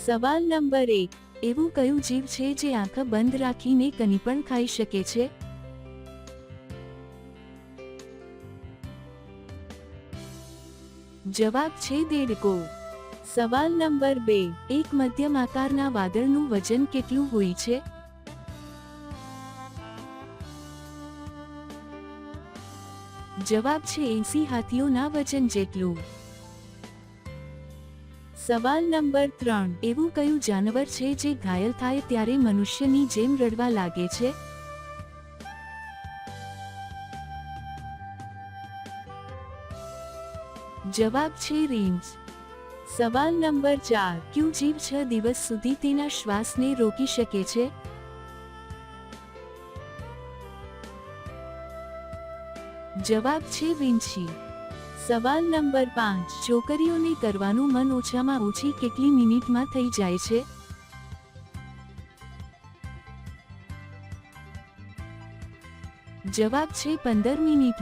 સવાલ નંબર 1, એવું કયું જીવ છે જે આંખ બંધ રાખીને કંઈ પણ ખાઈ શકે છે? જવાબ છે દેડકો. સવાલ નંબર 2, એક મધ્યમ આકારના વાદળનું વજન કેટલું હોય છે? જવાબ છે 80 હાથીઓના વજન જેટલું. સવાલ નંબર 3, એવું કયું જાનવર છે જે ઘાયલ થાય ત્યારે મનુષ્યની જેમ રડવા લાગે છે? જવાબ છે રીંછ. સવાલ નંબર 4, કયું જીવ 6 દિવસ સુધી તેના શ્વાસને રોકી શકે છે? જવાબ છે વીંછી. સવાલ નંબર 5, છોકરીઓને કરવાનું મન ઓછામાં ઓછી કેટલી મિનિટમાં થઈ જાય છે? જવાબ છે 15 મિનિટમાં.